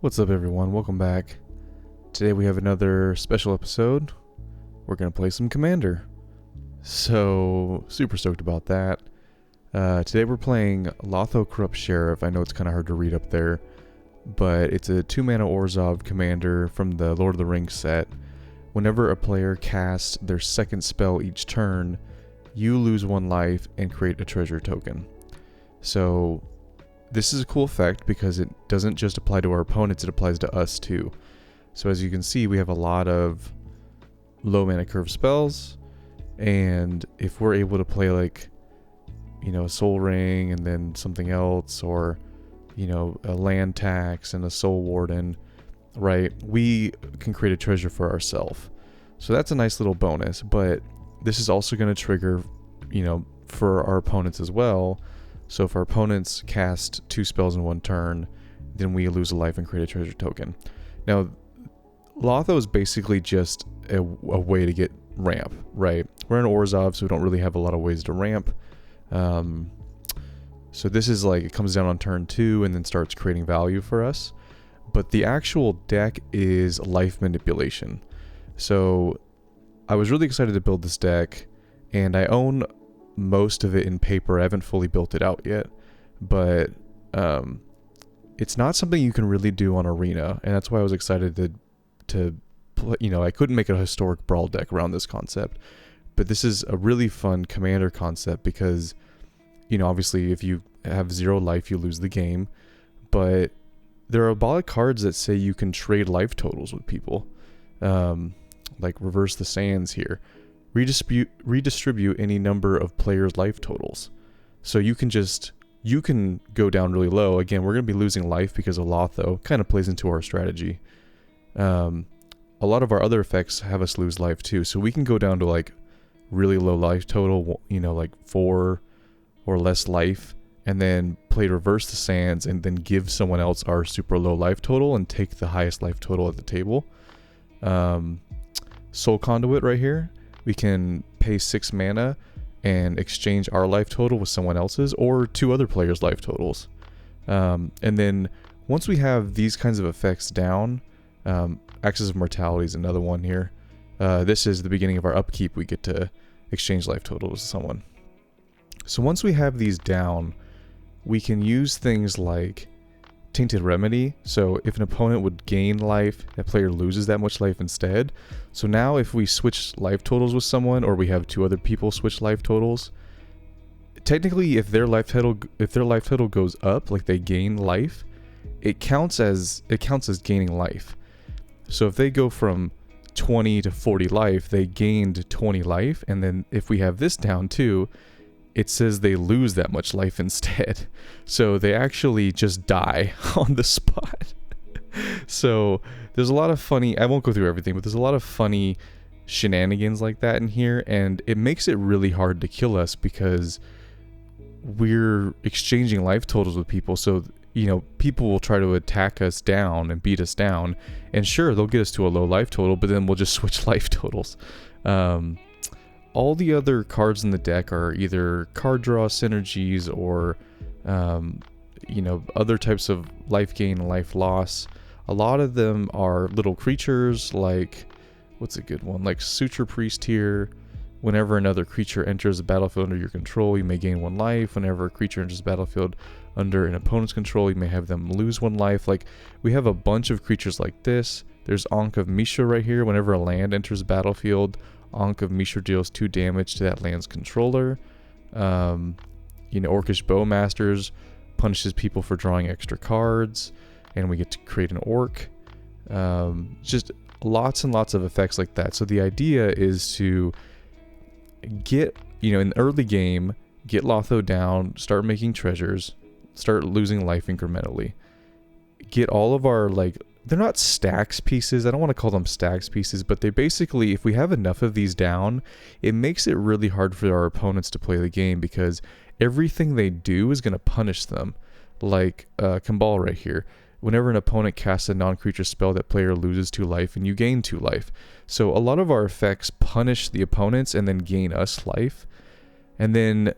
What's up, everyone? Welcome back. Today we have another special episode. We're going to play some Commander. So, super stoked about that. Today we're playing Lotho Corrupt Sheriff. I know it's kind of hard to read up there, but it's a 2-mana Orzhov commander from the Lord of the Rings set. Whenever a player casts their second spell each turn, you lose 1 life and create a treasure token. So, this is a cool effect because it doesn't just apply to our opponents, it applies to us too. So as you can see, we have a lot of low mana curve spells, and if we're able to play like, a Soul Ring and then something else, or, a land tax and a Soul Warden, right, we can create a treasure for ourselves. So that's a nice little bonus, but this is also going to trigger, for our opponents as well. So if our opponents cast 2 spells in 1 turn, then we lose a life and create a treasure token. Now, Lotho is basically just a way to get ramp, right? We're in Orzhov, so we don't really have a lot of ways to ramp. So this is like, it comes down on turn 2 and then starts creating value for us. But the actual deck is life manipulation. So I was really excited to build this deck, and I own most of it in paper. I haven't fully built it out yet, but it's not something you can really do on Arena, and that's why I was excited to play. I couldn't make a historic brawl deck around this concept, but this is a really fun commander concept because, obviously if you have 0 life, you lose the game, but there are a lot of cards that say you can trade life totals with people, like Reverse the Sands here. Redistribute any number of players' life totals. So you can go down really low. Again, we're going to be losing life because of Lotho. Kind of plays into our strategy. A lot of our other effects have us lose life too. So we can go down to like really low life total, like 4 or less life, and then play Reverse the Sands and then give someone else our super low life total and take the highest life total at the table. Soul Conduit right here. We can pay 6 mana and exchange our life total with someone else's or 2 other players' life totals. And then once we have these kinds of effects down, Axis of Mortality is another one here. This is the beginning of our upkeep. We get to exchange life totals with someone. So once we have these down, we can use things like Tainted Remedy. So if an opponent would gain life, that player loses that much life instead. So now if we switch life totals with someone, or we have 2 other people switch life totals, technically if their life total goes up, like they gain life, it counts as gaining life. So if they go from 20 to 40 life, they gained 20 life, and then if we have this down too, it says they lose that much life instead. So they actually just die on the spot. So there's a lot of funny, I won't go through everything, but there's a lot of funny shenanigans like that in here, and it makes it really hard to kill us because we're exchanging life totals with people. So, people will try to attack us down and beat us down, and sure, they'll get us to a low life total, but then we'll just switch life totals. All the other cards in the deck are either card draw synergies or, other types of life gain and life loss. A lot of them are little creatures like, what's a good one? Like Suture Priest here. Whenever another creature enters the battlefield under your control, you may gain 1 life. Whenever a creature enters the battlefield under an opponent's control, you may have them lose 1 life. Like, we have a bunch of creatures like this. There's Ankh of Mishra right here. Whenever a land enters the battlefield, Ankh of Mishra deals 2 damage to that land's controller. Orcish Bowmasters punishes people for drawing extra cards, and we get to create an orc. Just lots and lots of effects like that. So the idea is to get, in the early game, get Lotho down, start making treasures, start losing life incrementally. Get all of our, they're not stacks pieces. I don't want to call them stacks pieces, but they basically, if we have enough of these down, it makes it really hard for our opponents to play the game because everything they do is going to punish them. Like Kambal right here. Whenever an opponent casts a non-creature spell, that player loses 2 life and you gain 2 life. So a lot of our effects punish the opponents and then gain us life. And then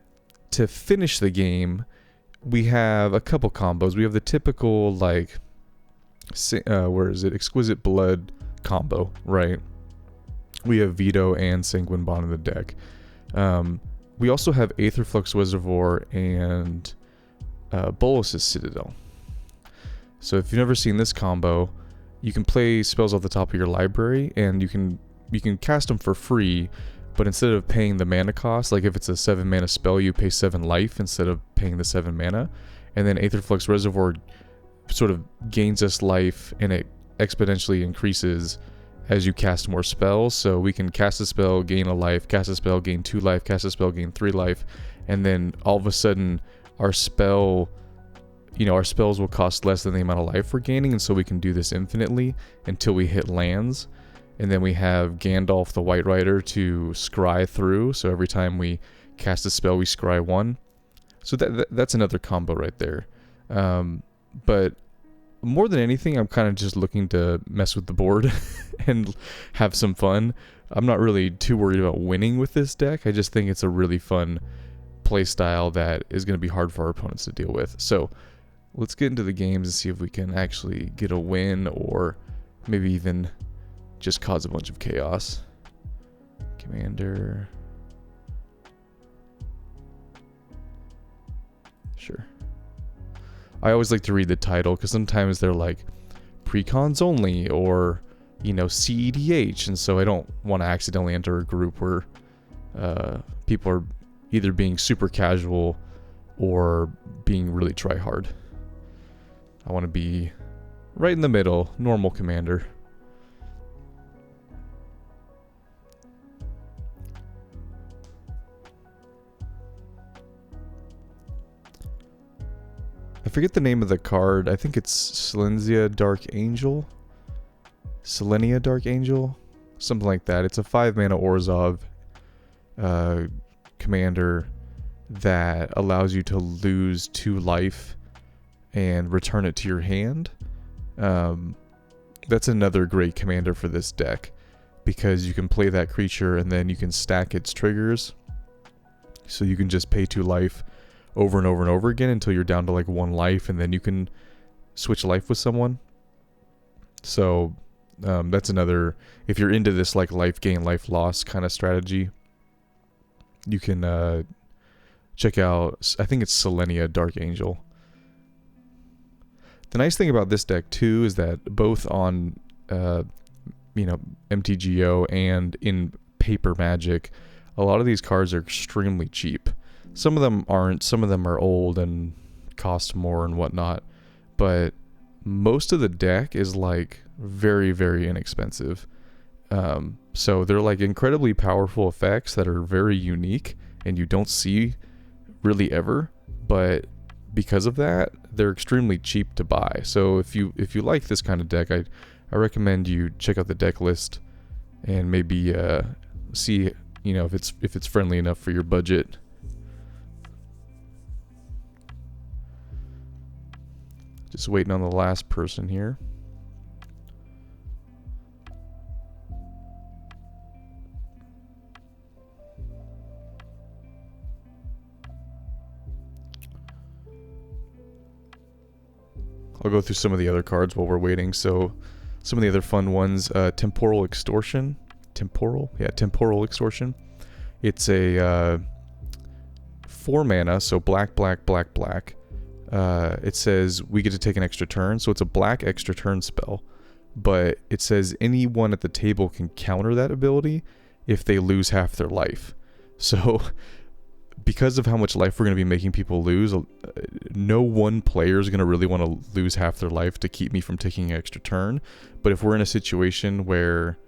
to finish the game, we have a couple combos. We have the typical, where is it? Exquisite Blood combo, right? We have Vito and Sanguine Bond in the deck. We also have Aetherflux Reservoir and Bolus's Citadel. So if you've never seen this combo, you can play spells off the top of your library, and you can cast them for free, but instead of paying the mana cost, like if it's a 7 mana spell, you pay 7 life instead of paying the 7 mana. And then Aetherflux Reservoir sort of gains us life, and it exponentially increases as you cast more spells. So we can cast a spell, gain a life, cast a spell, gain 2 life, cast a spell, gain 3 life, and then all of a sudden our spells will cost less than the amount of life we're gaining, and so we can do this infinitely until we hit lands. And then we have Gandalf the White Rider to scry through, so every time we cast a spell we scry 1. So that's another combo right there. But more than anything, I'm kind of just looking to mess with the board and have some fun. I'm not really too worried about winning with this deck. I just think it's a really fun play style that is going to be hard for our opponents to deal with. So let's get into the games and see if we can actually get a win, or maybe even just cause a bunch of chaos. Commander. Sure. I always like to read the title, because sometimes they're like precons only, or CEDH, and so I don't want to accidentally enter a group where people are either being super casual or being really try hard. I want to be right in the middle, normal commander. I forget the name of the card. I think it's Selenia Dark Angel. Something like that. It's a 5-mana Orzhov commander that allows you to lose 2 life and return it to your hand. That's another great commander for this deck, because you can play that creature and then you can stack its triggers. So you can just pay 2 life over and over and over again until you're down to like 1 life, and then you can switch life with someone. So that's another, if you're into this like life gain, life loss kind of strategy, you can check out, I think it's Selenia Dark Angel. The nice thing about this deck too is that both on MTGO and in paper Magic, a lot of these cards are extremely cheap. Some of them aren't, some of them are old and cost more and whatnot, but most of the deck is like very, very inexpensive. So they're like incredibly powerful effects that are very unique and you don't see really ever, but because of that, they're extremely cheap to buy. So if you like this kind of deck, I recommend you check out the deck list and maybe see if it's friendly enough for your budget. Just waiting on the last person here. I'll go through some of the other cards while we're waiting. So some of the other fun ones, Temporal Extortion. Temporal Extortion. It's a 4 mana, so black. It says we get to take an extra turn, so it's a black extra turn spell, but it says anyone at the table can counter that ability if they lose half their life. So because of how much life we're going to be making people lose, no one player is going to really want to lose half their life to keep me from taking an extra turn. But if we're in a situation where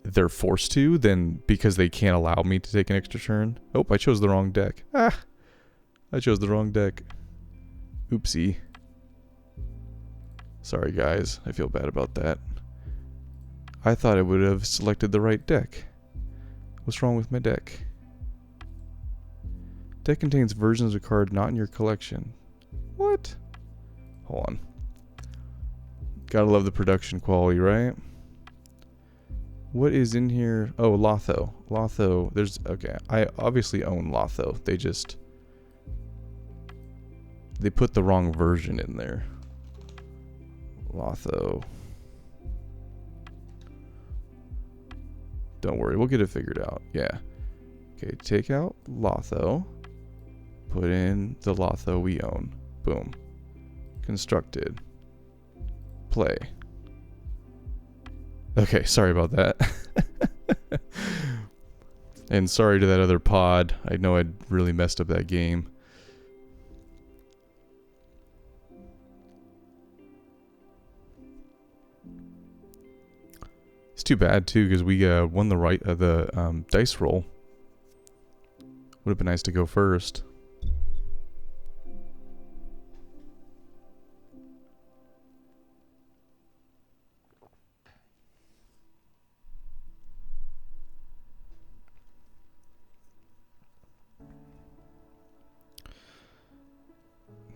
they're forced to, then because they can't allow me to take an extra turn. Oh, I chose the wrong deck. I chose the wrong deck. Oopsie. Sorry guys, I feel bad about that. I thought I would have selected the right deck. What's wrong with my deck? Deck contains versions of card not in your collection. What? Hold on. Gotta love the production quality, right? What is in here? Oh, Lotho. Lotho. Okay, I obviously own Lotho. They put the wrong version in there. Lotho. Don't worry, we'll get it figured out. Yeah. Okay, take out Lotho. Put in the Lotho we own. Boom. Constructed. Play. Okay, sorry about that. And sorry to that other pod. I know I'd really messed up that game. It's too bad too, because we won the dice roll. Would have been nice to go first.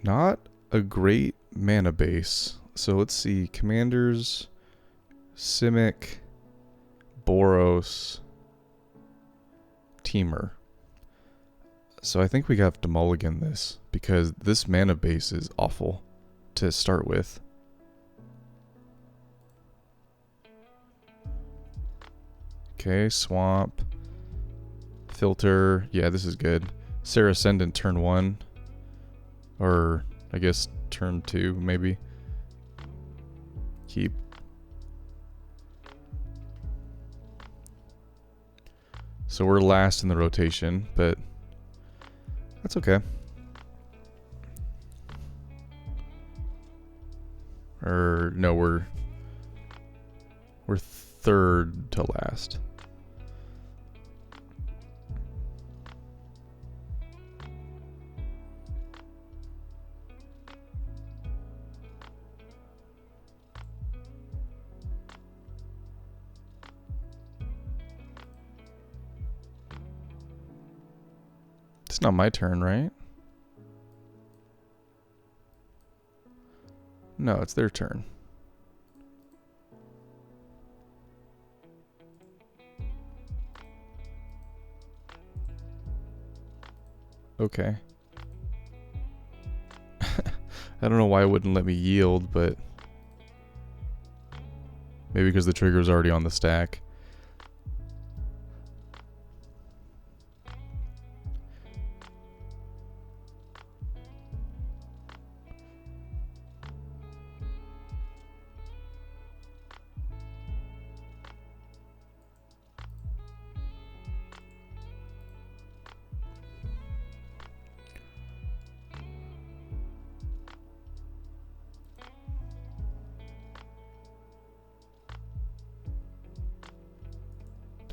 Not a great mana base. So let's see. Commanders, Simic, Boros, Teamer. So I think we have to mulligan this because this mana base is awful to start with. Okay, Swamp. Filter. Yeah, this is good. Serra Ascendant turn 1. Or, I guess, turn 2, maybe. Keep. So we're last in the rotation, but that's okay. Or, no, we're third to last. It's not my turn, right? No, it's their turn. Okay. I don't know why it wouldn't let me yield, but maybe because the trigger's already on the stack.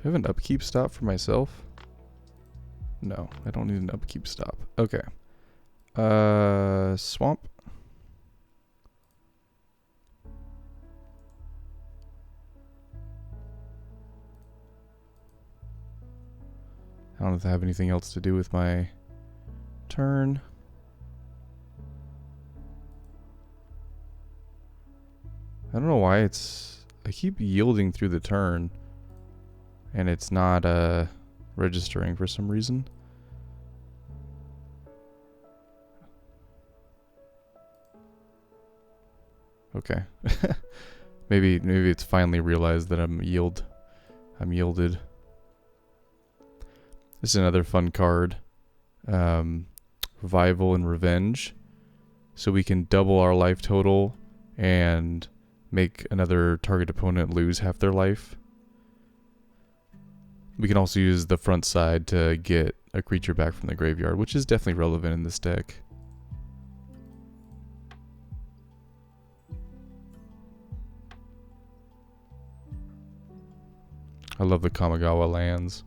Do I have an upkeep stop for myself? No, I don't need an upkeep stop. Okay. Swamp. I don't have anything else to do with my turn. I don't know why I keep yielding through the turn. And it's not registering for some reason. Okay. maybe it's finally realized that I'm yielded. This is another fun card. Revival and Revenge. So we can double our life total and make another target opponent lose half their life. We can also use the front side to get a creature back from the graveyard, which is definitely relevant in this deck. I love the Kamigawa lands.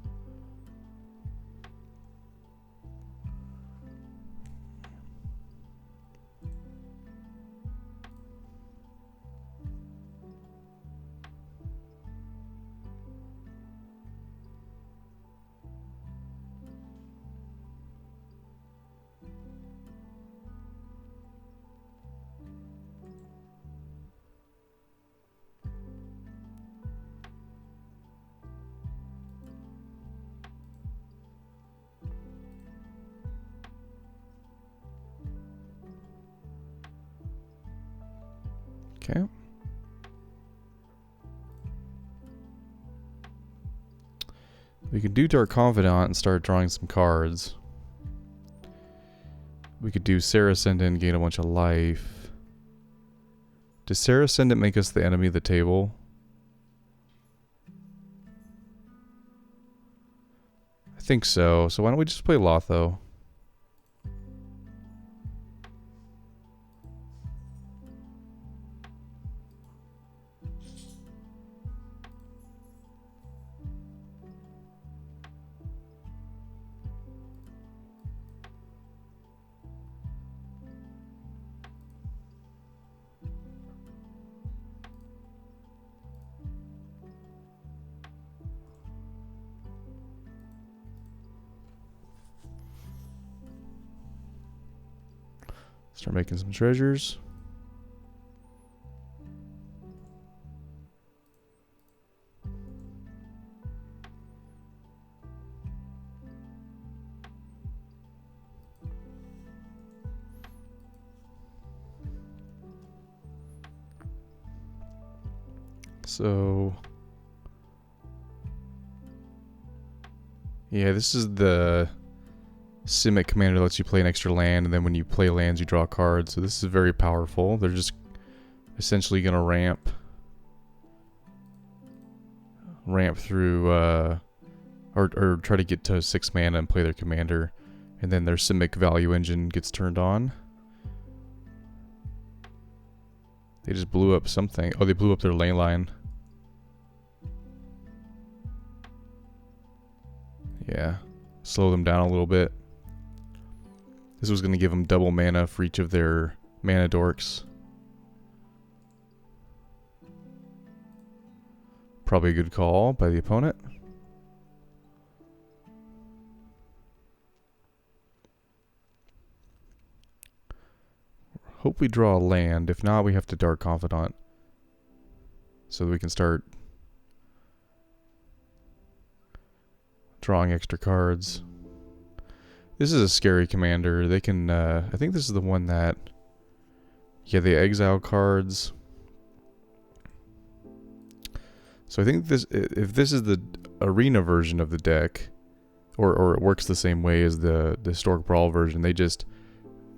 Okay. We could do Dark Confidant and start drawing some cards. We could do Serra Ascendant and gain a bunch of life. Does Serra Ascendant make us the enemy of the table? I think so. So why don't we just play Lotho? Start making some treasures. So, yeah, this is the Simic commander that lets you play an extra land, and then when you play lands you draw cards. So this is very powerful. They're just essentially going to ramp through or try to get to 6 mana and play their commander, and then their Simic value engine gets turned on. They just blew up something. Oh, they blew up their ley line. Yeah, slow them down a little bit. This was going to give them double mana for each of their mana dorks. Probably a good call by the opponent. Hope we draw a land. If not, we have to Dark Confidant, so that we can start drawing extra cards. This is a scary commander. They can, I think this is the one that, yeah, they exile cards. So I think this, if this is the arena version of the deck, or it works the same way as the Historic Brawl version, they just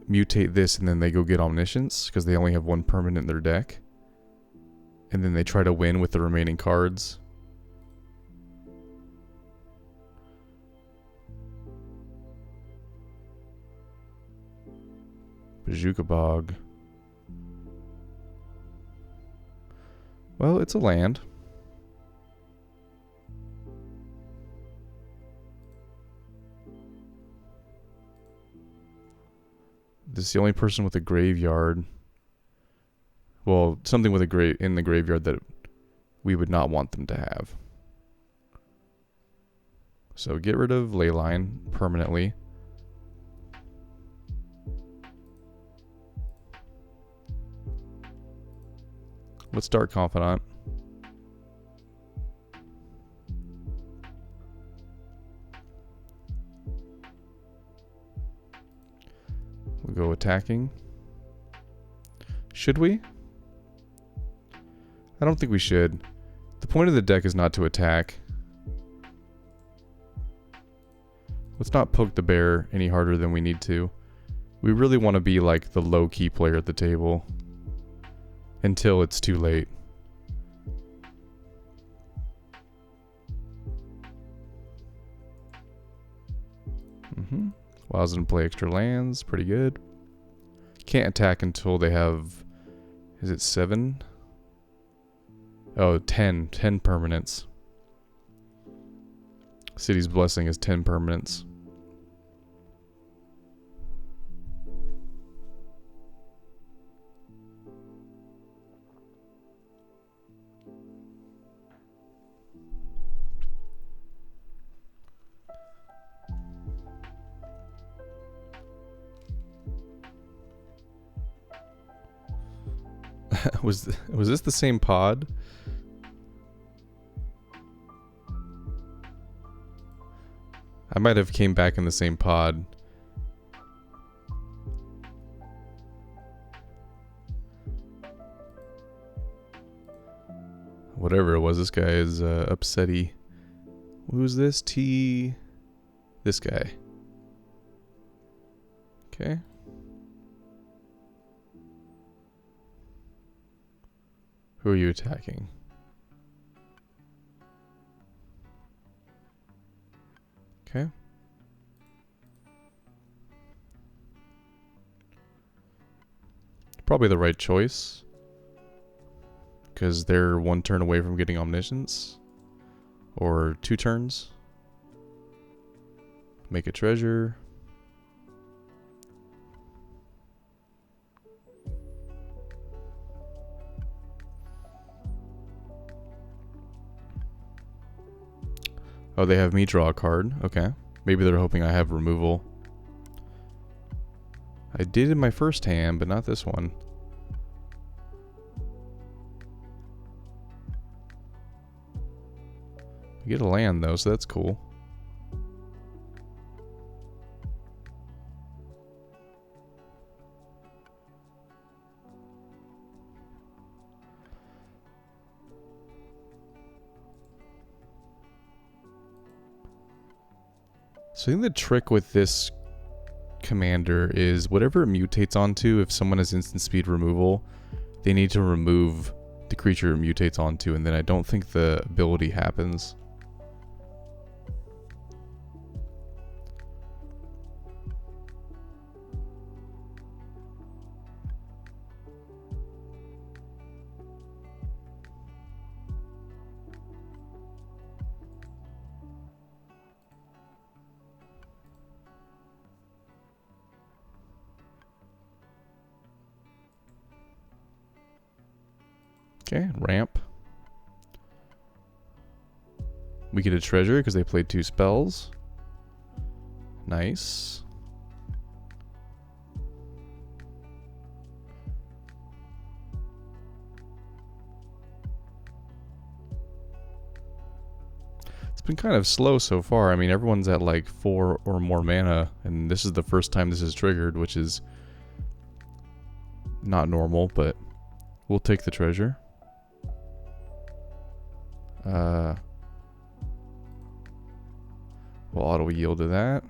mutate this and then they go get Omniscience, because they only have one permanent in their deck. And then they try to win with the remaining cards. Bazooka Bog. Well, it's a land. This is the only person with a graveyard. Well, something with a in the graveyard that we would not want them to have. So get rid of Leyline permanently. Let's Dark Confidant. We'll go attacking. Should we? I don't think we should. The point of the deck is not to attack. Let's not poke the bear any harder than we need to. We really want to be like the low-key player at the table. Until it's too late. Allows them to play extra lands. Pretty good. Can't attack until they have... Is it 7? Oh, 10. 10 permanents. City's Blessing is 10 permanents. Was this the same pod? I might have came back in the same pod. Whatever it was, this guy is upsetty. Who's this? This guy. Okay. Who are you attacking? Okay. Probably the right choice. Because they're one turn away from getting Omniscience. Or 2 turns. Make a treasure. Oh, they have me draw a card. Okay. Maybe they're hoping I have removal. I did in my first hand, but not this one. I get a land though, so that's cool. So I think the trick with this commander is whatever it mutates onto, if someone has instant speed removal, they need to remove the creature it mutates onto, and then I don't think the ability happens. Okay, ramp. We get a treasure because they played 2 spells. Nice. It's been kind of slow so far. I mean, everyone's at like 4 or more mana, and this is the first time this is triggered, which is not normal, but we'll take the treasure. We'll auto yield to that.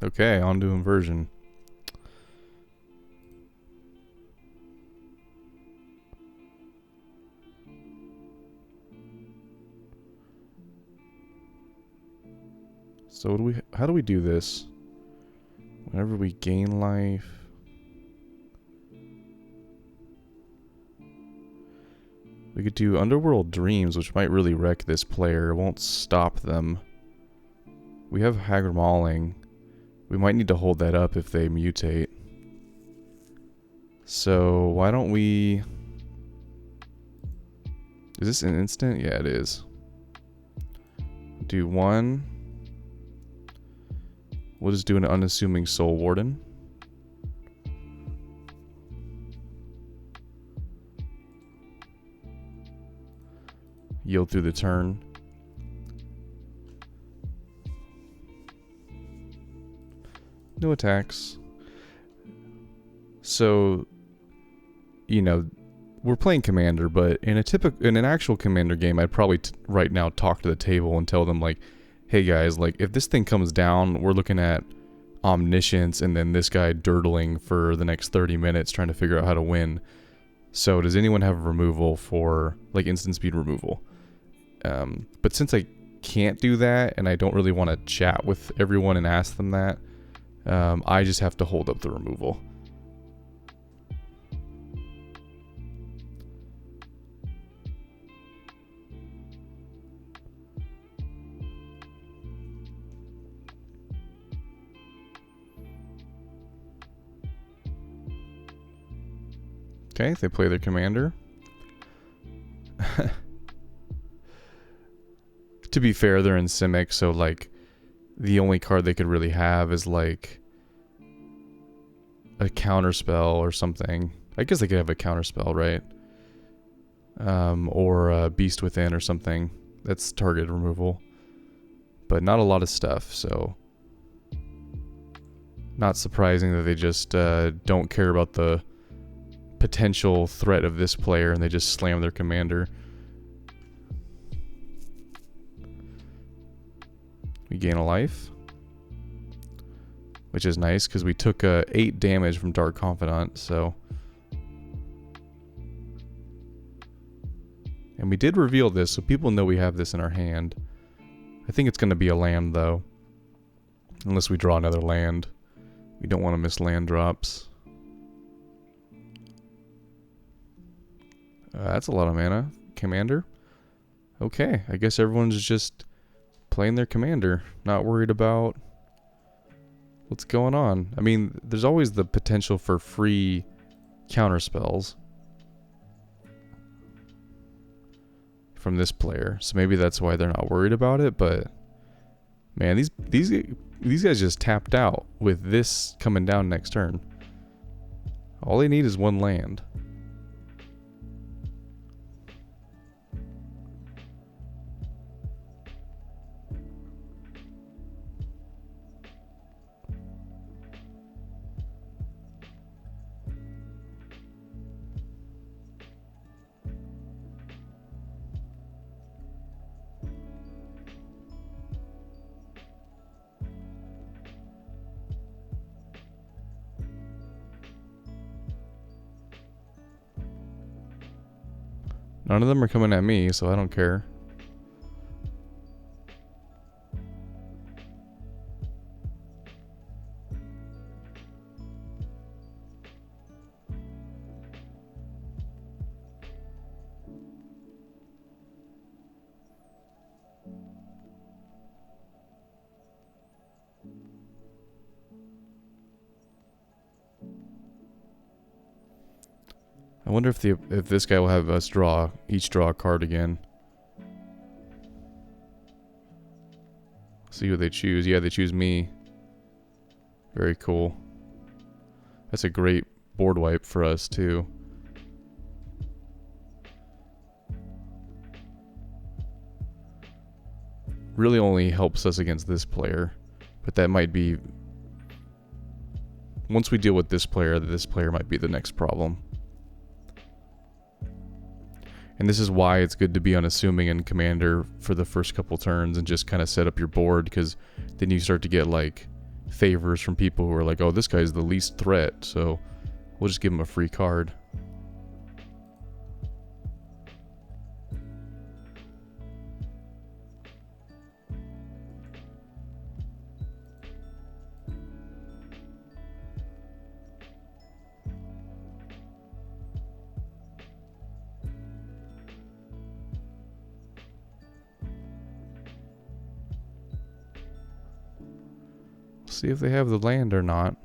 Okay, on to inversion. So how do we do this? Whenever we gain life. We could do Underworld Dreams, which might really wreck this player. It won't stop them. We have Haggard Mauling. We might need to hold that up if they mutate. So why don't we... Is this an instant? Yeah, it is. Do 1. We'll just do an unassuming Soul Warden. Yield through the turn. No attacks. So, you know, we're playing Commander, but in an actual Commander game, I'd probably right now talk to the table and tell them like, hey guys, like if this thing comes down, we're looking at Omniscience and then this guy dirtling for the next 30 minutes trying to figure out how to win. So does anyone have removal for like instant speed removal? But since I can't do that and I don't really want to chat with everyone and ask them that, I just have to hold up the removal. Okay, they play their commander. To be fair, they're in Simic, so like the only card they could really have is like a counterspell or something. I guess they could have a counterspell, right? Or a Beast Within or something. That's target removal. But not a lot of stuff, so not surprising that they just don't care about the potential threat of this player and they just slam their commander. We gain a life, which is nice because we took 8 damage from Dark Confidant, so. And we did reveal this, so people know we have this in our hand. I think it's going to be a land, though. Unless we draw another land. We don't want to miss land drops. That's a lot of mana. Commander? Okay, I guess everyone's just playing their commander. Not worried about what's going on. I mean, there's always the potential for free counterspells from this player, so maybe that's why they're not worried about it. But man, these guys just tapped out with this coming down next turn. All they need is 1 land. None of them are coming at me, so I don't care. I wonder if this guy will have us each draw a card again. See who they choose. Yeah, they choose me. Very cool. That's a great board wipe for us too. Really only helps us against this player, but that might be, once we deal with this player might be the next problem. And this is why it's good to be unassuming in Commander for the first couple turns and just kind of set up your board, because then you start to get like favors from people who are like, oh, this guy's the least threat, so we'll just give him a free card. See if they have the land or not.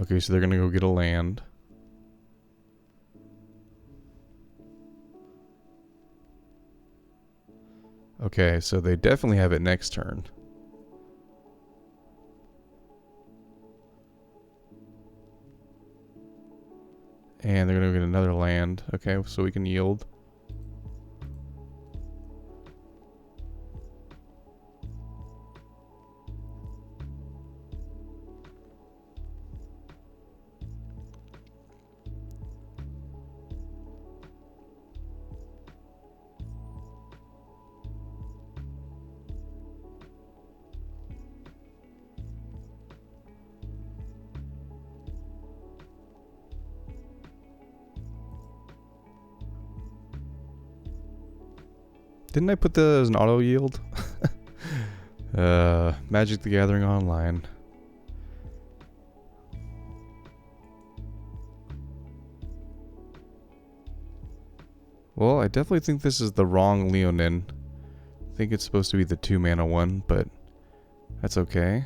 Okay, so they're gonna go get a land. Okay, so they definitely have it next turn. And they're gonna go get another land. Okay, so we can yield. Didn't I put that as an auto yield? Magic the Gathering Online. Well, I definitely think this is the wrong Leonin. I think it's supposed to be the 2-mana one, but that's okay.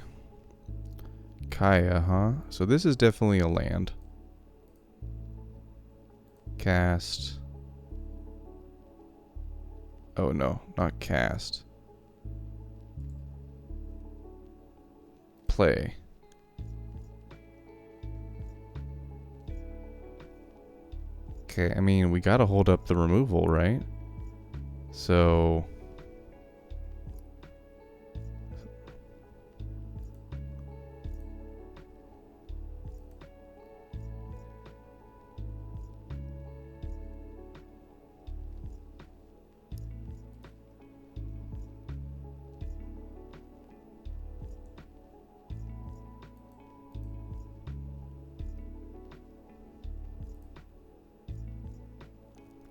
Kaya, huh? So this is definitely a land. Cast. Oh no, not cast. Play. Okay, I mean, we gotta hold up the removal, right? So...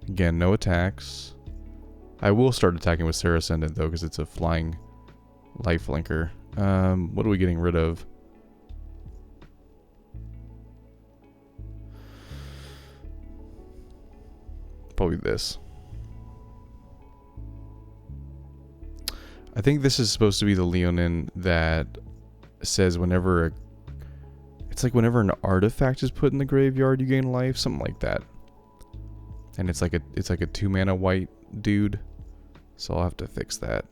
Again, no attacks. I will start attacking with Serra Ascendant though, because it's a flying lifelinker. What are we getting rid of? Probably this. I think this is supposed to be the Leonin that says whenever it's like whenever an artifact is put in the graveyard, you gain life, something like that. And it's like a 2-mana white dude. So I'll have to fix that.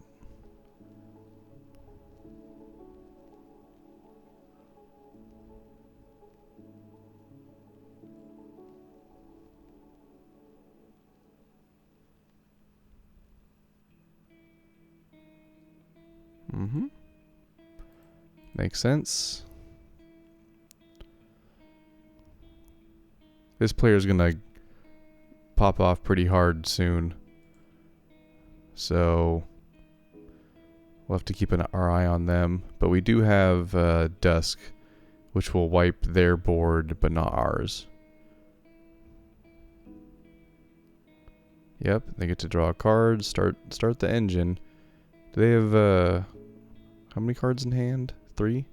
Makes sense. This player's gonna pop off pretty hard soon. So we'll have to keep our eye on them. But we do have Dusk, which will wipe their board, but not ours. Yep, they get to draw a card, start the engine. Do they have how many cards in hand? 3?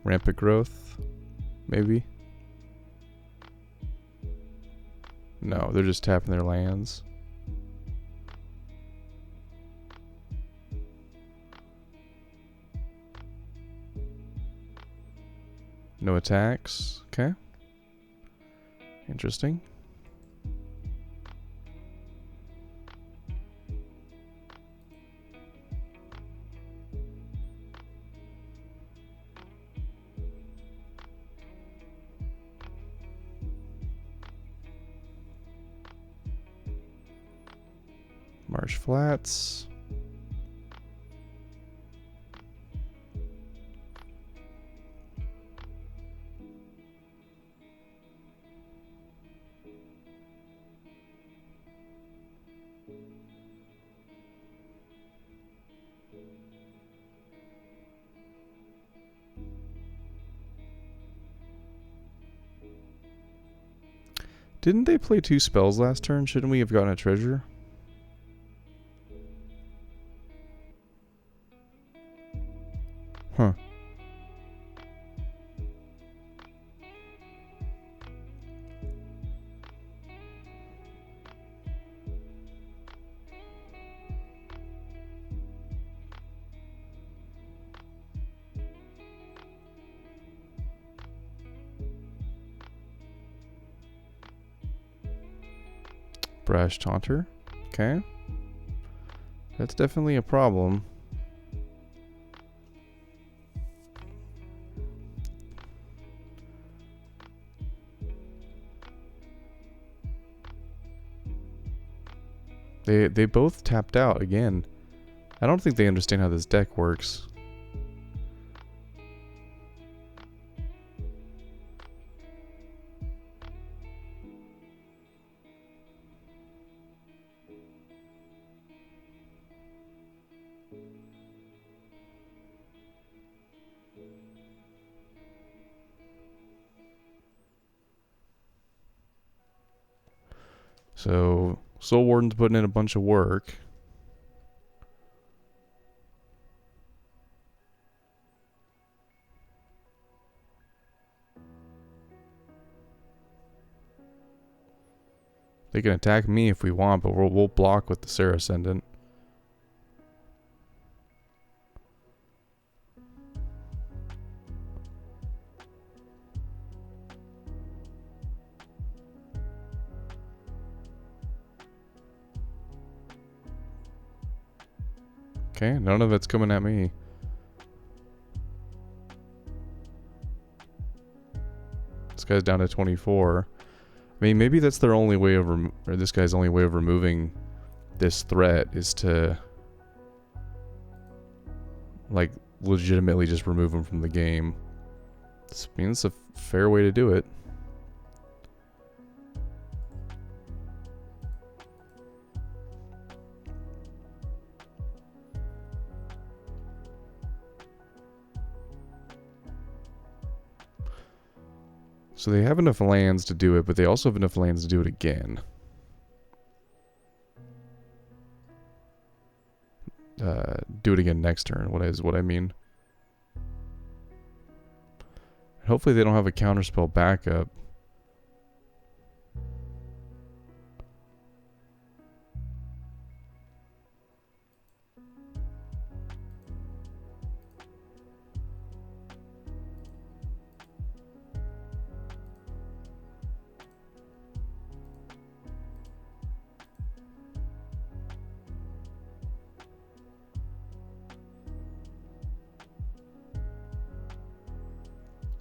Rampant Growth, maybe? No, they're just tapping their lands. No attacks. Okay. Interesting. Marsh Flats. Didn't they play 2 spells last turn? Shouldn't we have gotten a treasure? Huh. Brash Taunter. Okay. That's definitely a problem. They both tapped out again. I don't think they understand how this deck works. So Soul Warden's putting in a bunch of work. They can attack me if we want, but we'll block with the Serra Ascendant. Okay, none of it's coming at me. This guy's down to 24. I mean, maybe that's their only way of, or this guy's only way of removing this threat is to, like, legitimately just remove him from the game. I mean, it's a fair way to do it. So they have enough lands to do it, but they also have enough lands to do it again. Do it again next turn, what I mean. Hopefully they don't have a counterspell backup.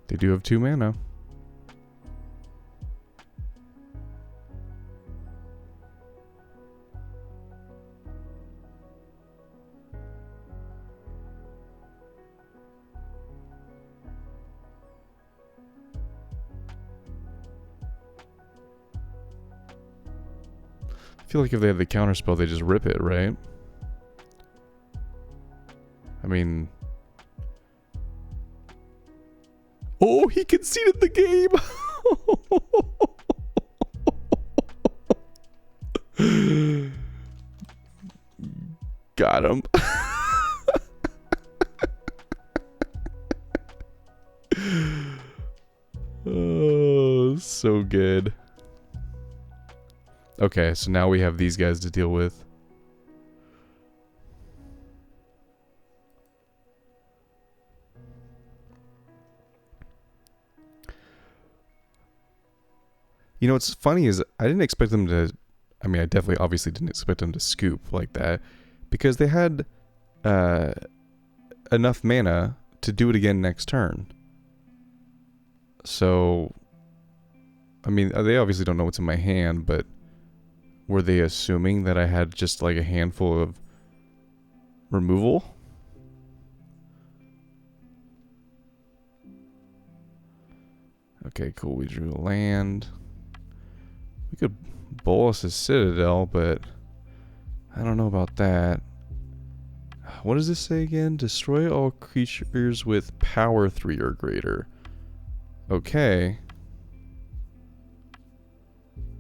They do have 2 mana. I feel like if they have the counterspell, they just rip it, right? I mean... Oh, he conceded the game! Got him. Oh, so good. Okay, so now we have these guys to deal with. You know, what's funny is I didn't expect them to... I mean, I definitely, obviously didn't expect them to scoop like that. Because they had enough mana to do it again next turn. So... I mean, they obviously don't know what's in my hand, but... Were they assuming that I had just like a handful of removal? Okay, cool. We drew a land. We could bolus a Citadel, but I don't know about that. What does this say again? Destroy all creatures with power 3 or greater. Okay.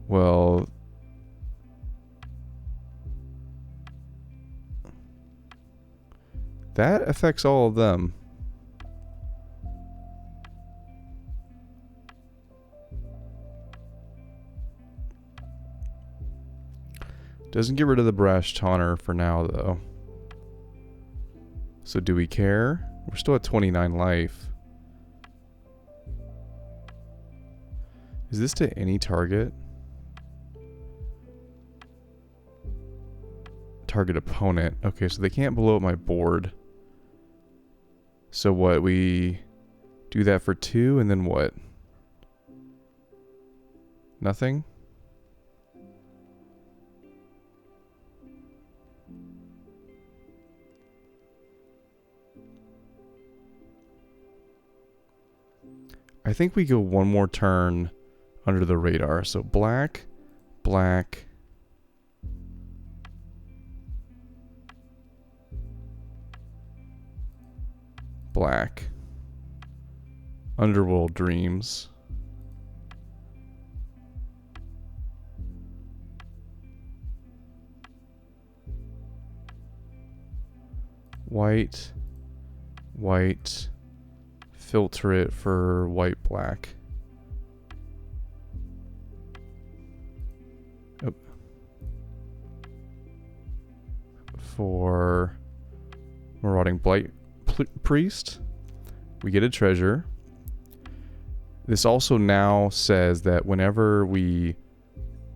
Well... that affects all of them. Doesn't get rid of the Brash Taunter for now, though. So do we care? We're still at 29 life. Is this to any target? Target opponent. Okay, so they can't blow up my board. So what, we do that for 2 and then what? Nothing? I think we go one more turn under the radar. So black, black, black. Underworld Dreams. white, white, filter it for white, black. Oh. For Marauding Blight-Priest, we get a treasure. This also now says that whenever we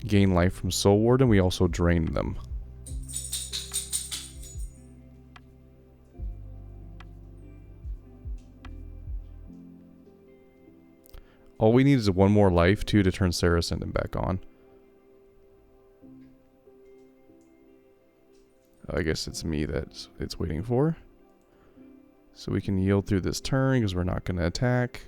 gain life from Soul Warden, we also drain them. All we need is one more life too to turn Serra Ascendant back on. I guess it's me that it's waiting for. So we can yield through this turn because we're not going to attack.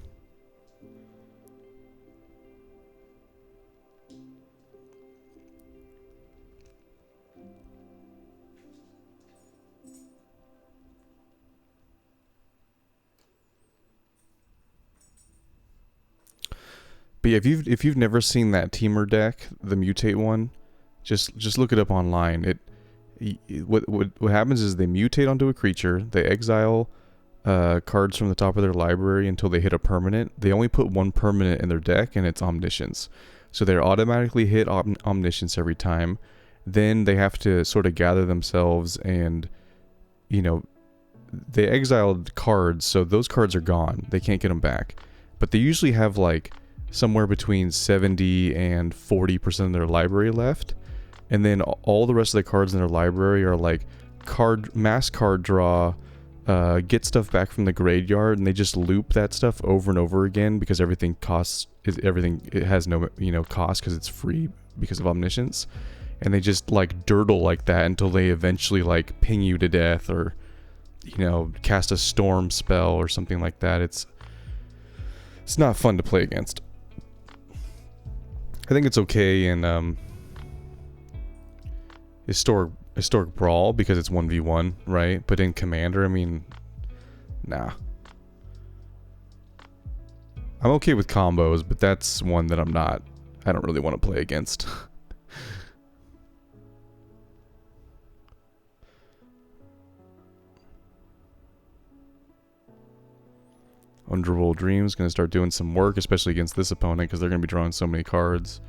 But yeah, if you've never seen that Teamer deck, the Mutate one, just look it up online. What happens is they mutate onto a creature, they exile cards from the top of their library until they hit a permanent. They only put one permanent in their deck, and it's Omniscience. So they're automatically hit Omniscience every time. Then they have to sort of gather themselves, and you know, they exiled cards, so those cards are gone. They can't get them back. But they usually have like somewhere between 70 and 40% of their library left. And then all the rest of the cards in their library are like mass card draw, get stuff back from the graveyard, and they just loop that stuff over and over again because everything it has no, you know, cost because it's free because of Omniscience. And they just like dirtle like that until they eventually like ping you to death, or you know, cast a storm spell or something like that. It's not fun to play against. I think it's okay in historic brawl because it's 1v1, right? But in Commander, I mean, nah. I'm okay with combos, but that's one that I don't really want to play against. Underworld Dreams going to start doing some work, especially against this opponent, because they're going to be drawing so many cards.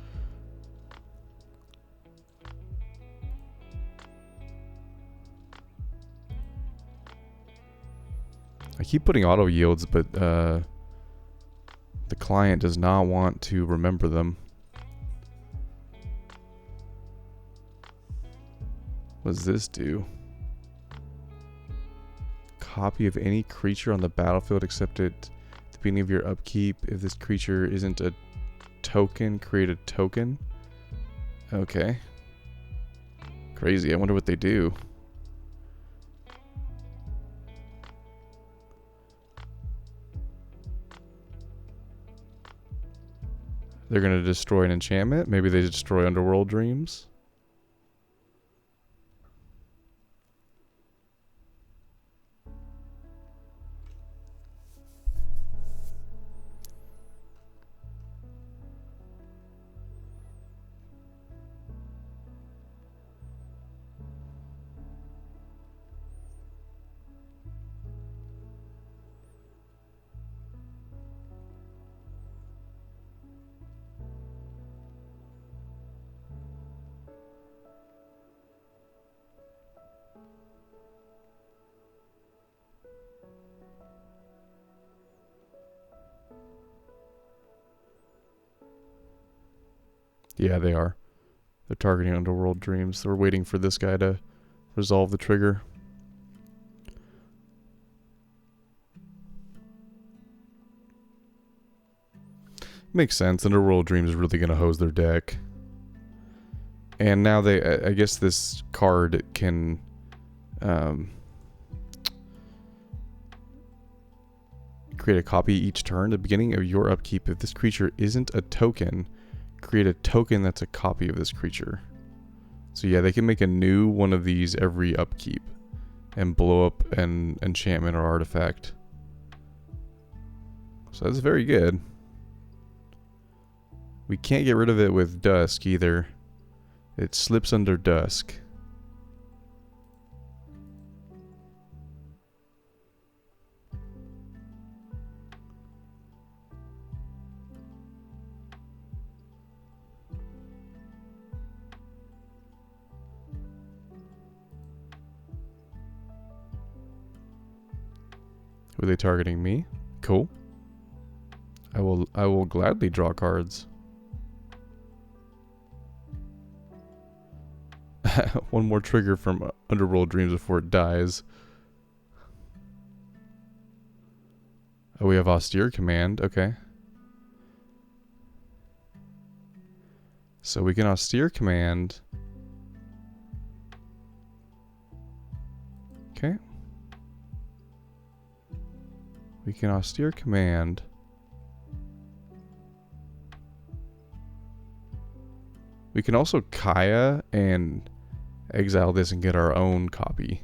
I keep putting auto yields, but the client does not want to remember them. What does this do? Copy of any creature on the battlefield except at the beginning of your upkeep. If this creature isn't a token, create a token. Okay. Crazy. I wonder what they do. They're going to destroy an enchantment. Maybe they destroy Underworld Dreams. Yeah, they are. They're targeting Underworld Dreams. They're waiting for this guy to resolve the trigger. Makes sense. Underworld Dreams is really going to hose their deck. And now I guess this card can create a copy each turn. At the beginning of your upkeep, if this creature isn't a token, create a token that's a copy of this creature. So yeah, they can make a new one of these every upkeep and blow up an enchantment or artifact. So that's very good. We can't get rid of it with Dusk either. It slips under Dusk. Were they targeting me? Cool. I will gladly draw cards. One more trigger from Underworld Dreams before it dies. Oh, we have Austere Command. Okay. So we can Austere Command. Okay. We can Austere Command. We can also Kaya and exile this and get our own copy.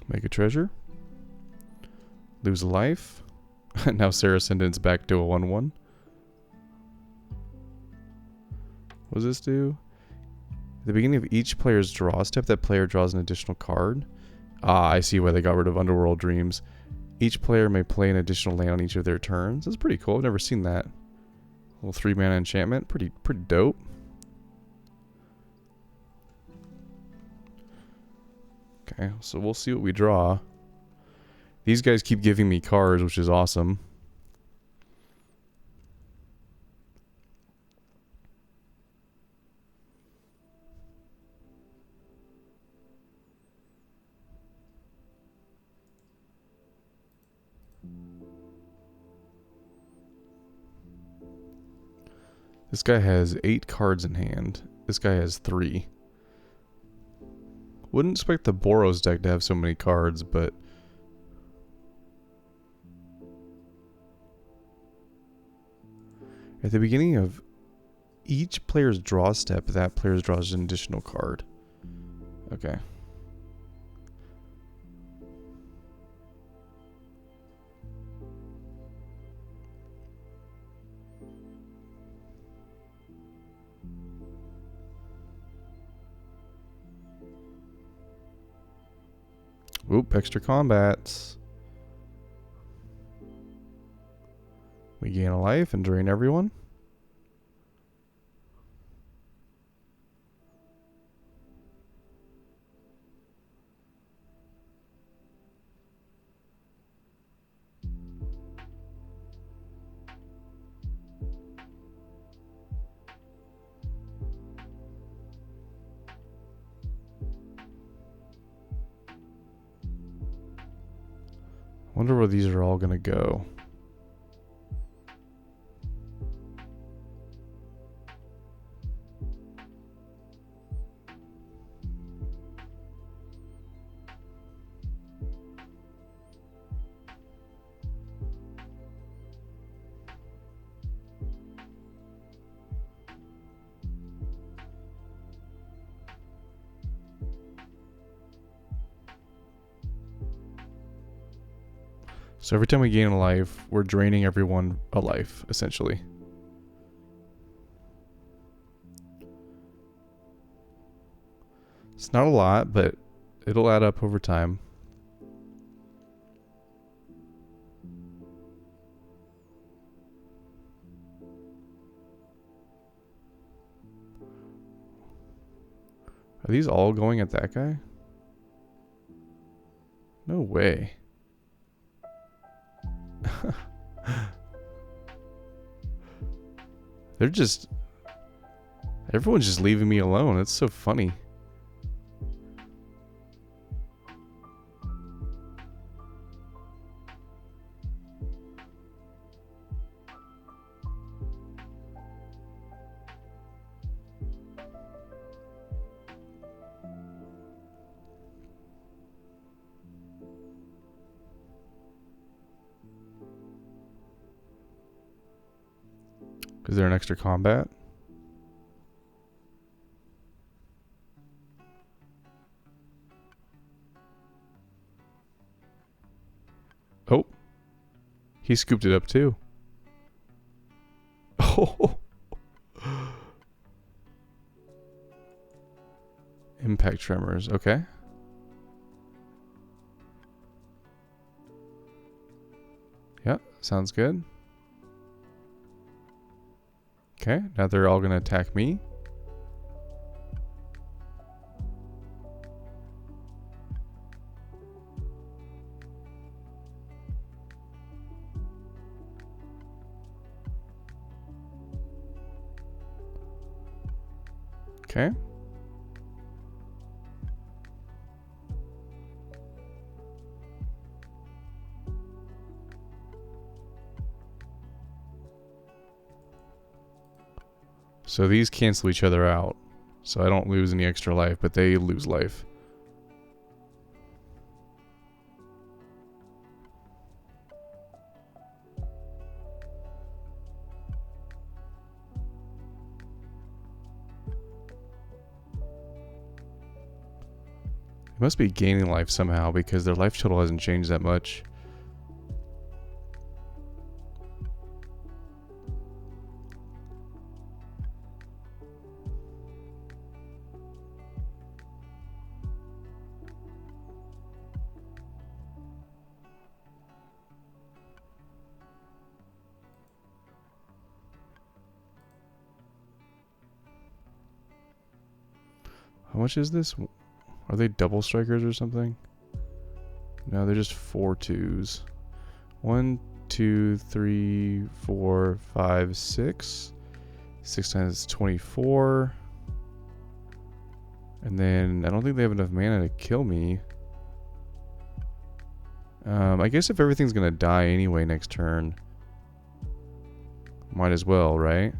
Make a treasure. Lose a life. Now Serra Ascendant's back to a 1/1. What does this do? At the beginning of each player's draw step, that player draws an additional card. Ah, I see why they got rid of Underworld Dreams. Each player may play an additional land on each of their turns. That's pretty cool. I've never seen that. A little 3-mana enchantment. Pretty dope. Okay, so we'll see what we draw. These guys keep giving me cards, which is awesome. This guy has 8 cards in hand. This guy has 3. Wouldn't expect the Boros deck to have so many cards, but at the beginning of each player's draw step, that player draws an additional card. Okay. Oop, extra combats. We gain a life and drain everyone. Wonder where these are all gonna go. So every time we gain a life, we're draining everyone a life, essentially. It's not a lot, but it'll add up over time. Are these all going at that guy? No way. They're just... Everyone's just leaving me alone. It's so funny. Is there an extra combat? Oh. He scooped it up too. Oh. Impact tremors. Okay. Yeah, sounds good. Okay, now they're all going to attack me. Okay. So these cancel each other out. So I don't lose any extra life, but they lose life. They must be gaining life somehow because their life total hasn't changed that much. How much is this? Are they double strikers or something? No, they're just 4 2s. 1, 2, 3, 4, 5, 6. 6 times 24. And then I don't think they have enough mana to kill me. I guess if everything's gonna die anyway next turn, might as well, right?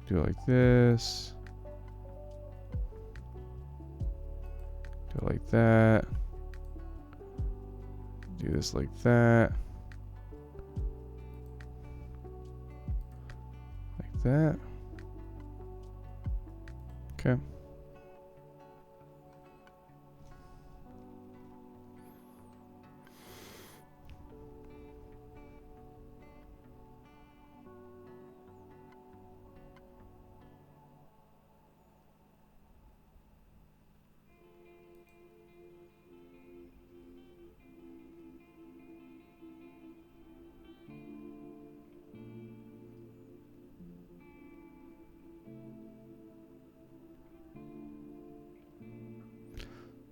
Do it like this. Do it like that. Do this like that. Like that. Okay.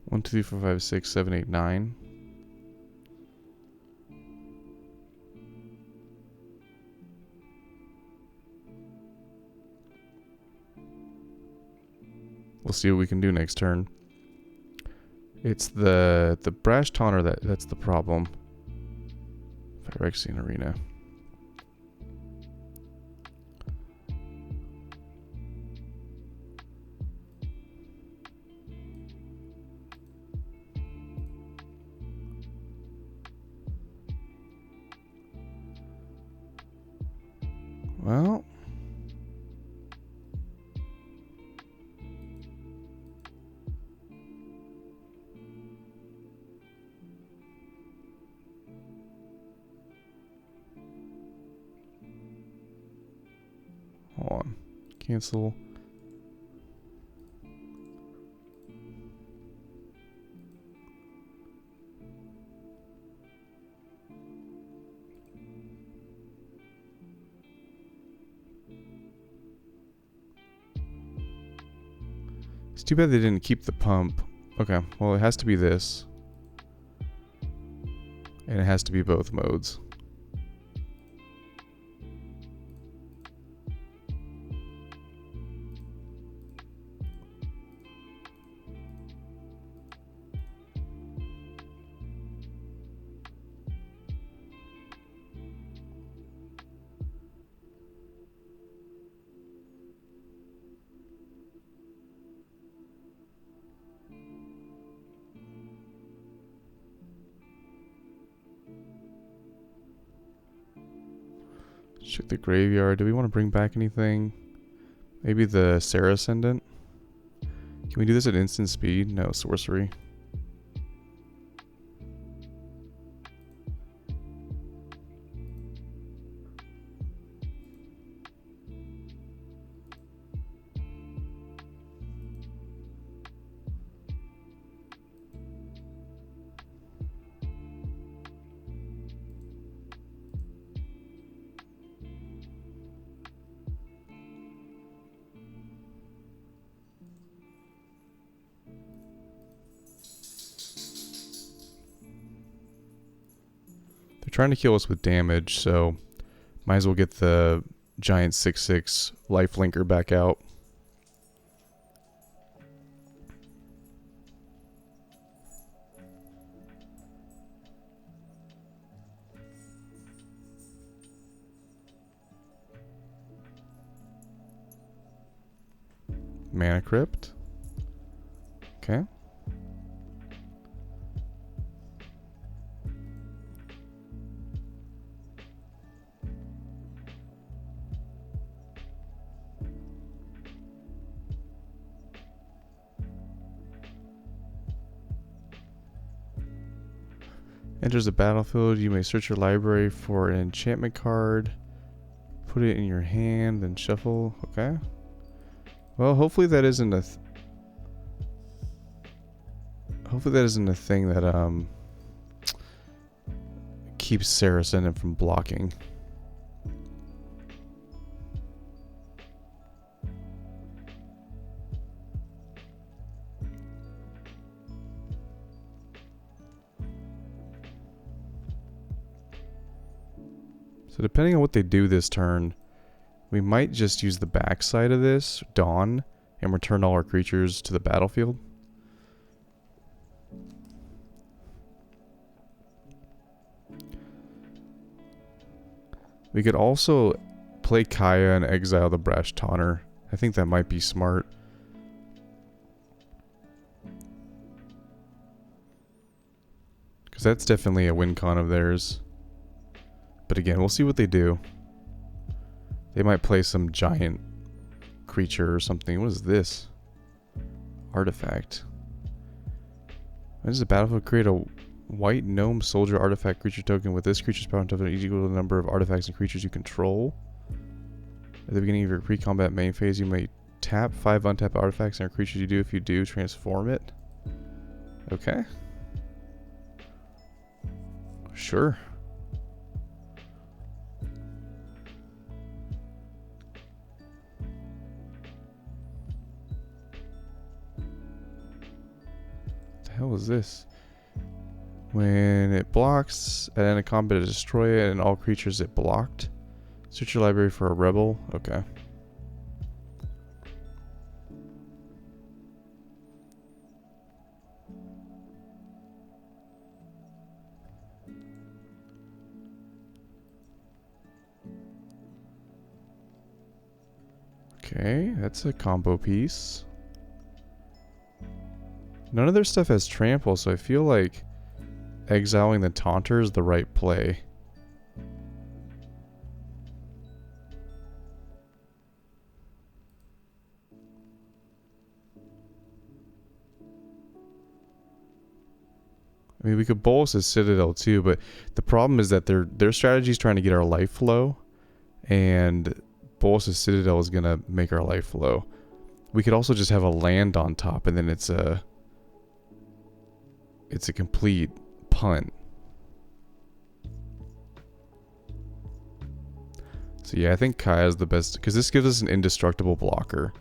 One, two, three, four, five, six, seven, eight, nine. We'll see what we can do next turn. It's the Brash Taunter that's the problem. Phyrexian Arena. Well, hold on. Cancel. It's too bad they didn't keep the pump. Okay, well it has to be this. And it has to be both modes. Check the graveyard. Do we want to bring back anything? Maybe the Serra Ascendant? Can we do this at instant speed? No, sorcery. They're trying to kill us with damage, so might as well get the giant 6/6 life linker back out. Mana Crypt. Okay. Enters the battlefield. You may search your library for an enchantment card. Put it in your hand, then shuffle. Okay. Well, hopefully that isn't a thing that keeps Serra Ascendant from blocking. So depending on what they do this turn, we might just use the backside of this, Dawn, and return all our creatures to the battlefield. We could also play Kaya and exile the Brash Taunter. I think that might be smart. Because that's definitely a win con of theirs. But again, we'll see what they do. They might play some giant creature or something. What is this? Artifact. When does the battlefield create a white gnome soldier artifact creature token with this creature's power and token equal to the number of artifacts and creatures you control? At the beginning of your pre-combat main phase, you may tap 5 untapped artifacts and creatures you do. If you do, transform it. Okay. Sure. Hell is this? When it blocks at end of combat, destroy it and all creatures it blocked. Search your library for a rebel. Okay. Okay, that's a combo piece. None of their stuff has trample, so I feel like exiling the Taunter is the right play. I mean, we could bolus a Citadel too, but the problem is that their strategy is trying to get our life low, and bolus a Citadel is going to make our life low. We could also just have a land on top, and then it's a complete punt. So yeah, I think Kaya's the best, because this gives us an indestructible blocker.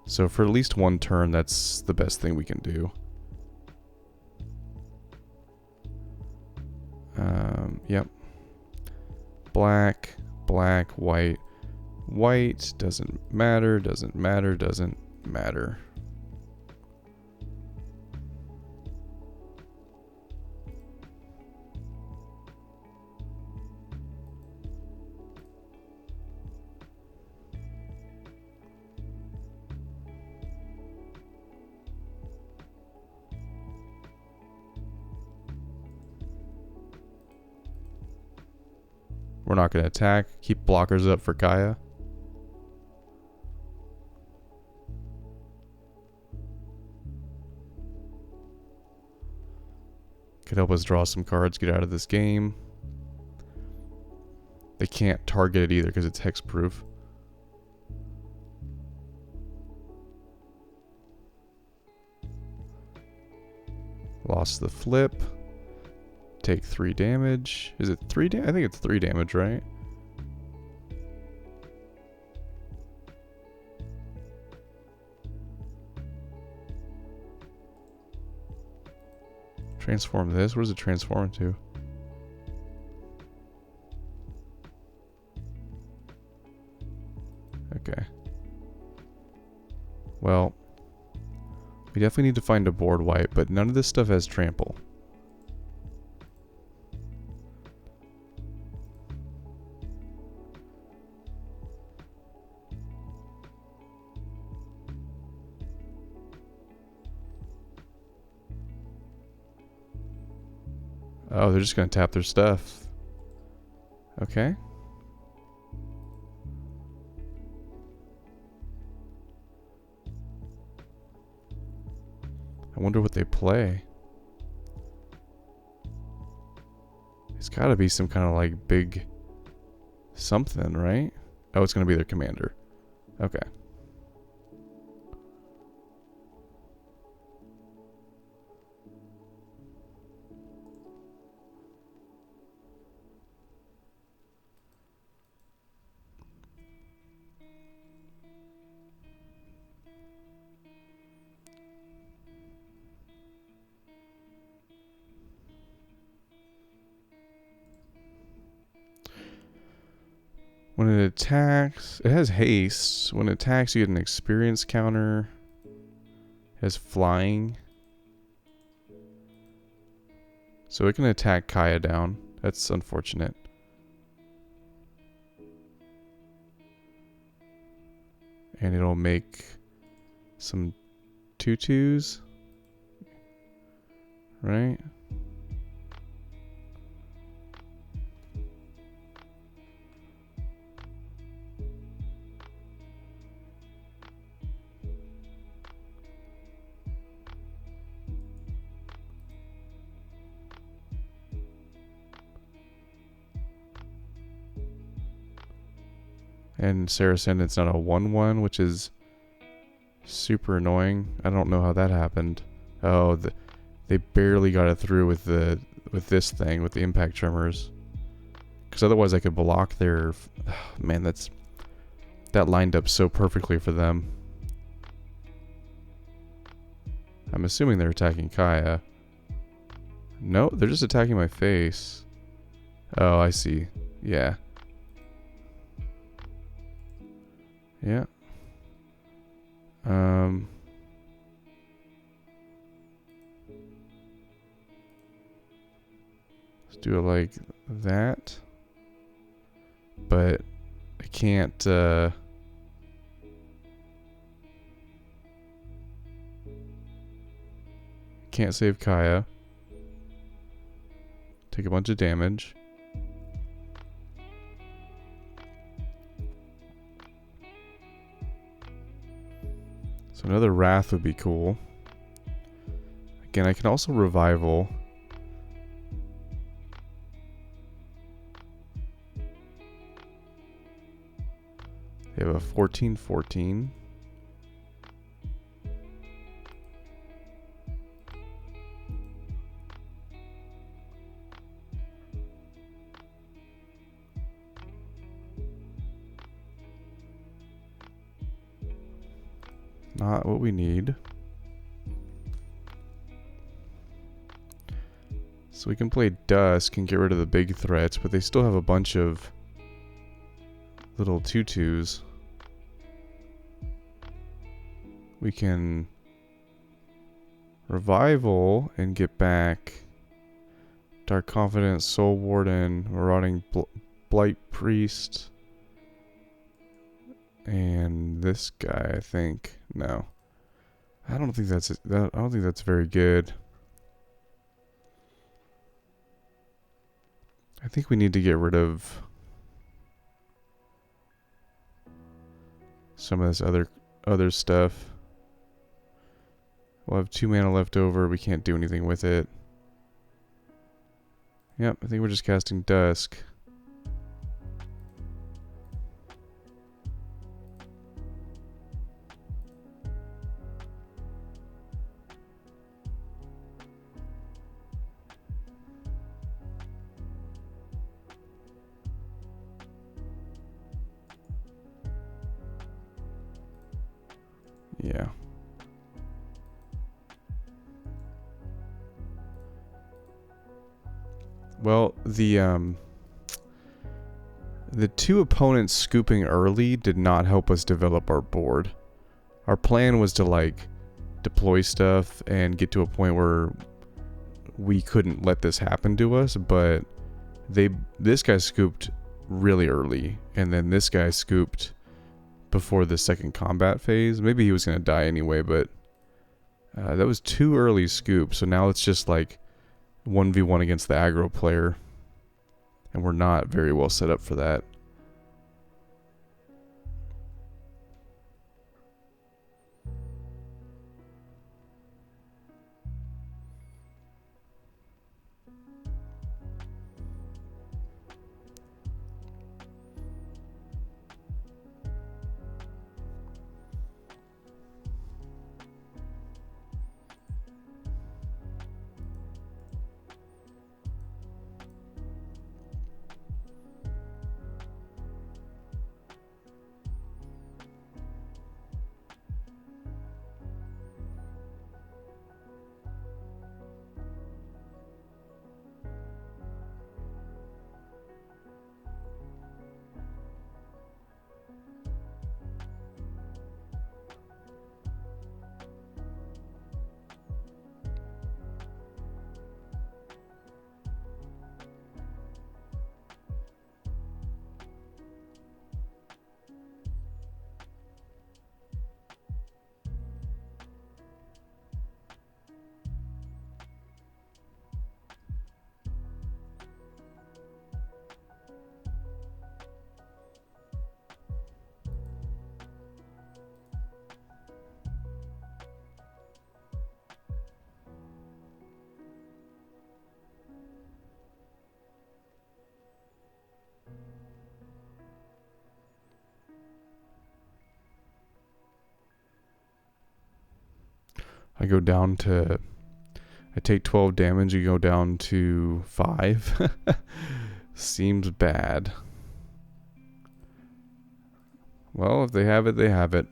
So for at least one turn, that's the best thing we can do. Yep. Black, black, white. White doesn't matter, doesn't matter, doesn't matter. We're not going to attack. Keep blockers up for Kaya. Could help us draw some cards, get out of this game. They can't target it either because it's hexproof. Lost the flip. Take 3 damage. Is it 3 damage? I think it's 3 damage, right? Transform this. What does it transform into? Okay. Well, we definitely need to find a board wipe, but none of this stuff has trample. Oh, they're just going to tap their stuff. Okay. I wonder what they play. It's got to be some kind of like big something, right? Oh, it's going to be their commander. Okay. When it attacks, it has haste. When it attacks, you get an experience counter. It has flying. So it can attack Kaya down. That's unfortunate. And it'll make some 2/2s. Right? And Serra Ascendant's not a 1/1, which is super annoying. I don't know how that happened. Oh, they barely got it through with this thing, with the impact tremors. Because otherwise I could block their... Man, that lined up so perfectly for them. I'm assuming they're attacking Kaya. No, they're just attacking my face. Oh, I see. Yeah. Yeah. Let's do it like that. But I can't save Kaya. Take a bunch of damage. So another Wrath would be cool. Again, I can also Revival. They have a 14/14. Not what we need. So we can play Dusk and get rid of the big threats, but they still have a bunch of little 2/2s. We can Revival and get back Dark Confidant, Soul Warden, Marauding Blight-Priest. And this guy, I think. No. I don't think that's very good. I think we need to get rid of some of this other stuff. We'll have 2 mana left over. We can't do anything with it. Yep, I think we're just casting Dusk. Yeah. Well, the 2 opponents scooping early did not help us develop our board. Our plan was to like deploy stuff and get to a point where we couldn't let this happen to us, but this guy scooped really early, and then this guy scooped before the second combat phase. Maybe he was going to die anyway, but that was 2 early scoops, so now it's just like 1v1 against the aggro player, and we're not very well set up for that. I take 12 damage, you go down to 5. Seems bad. Well, if they have it, they have it.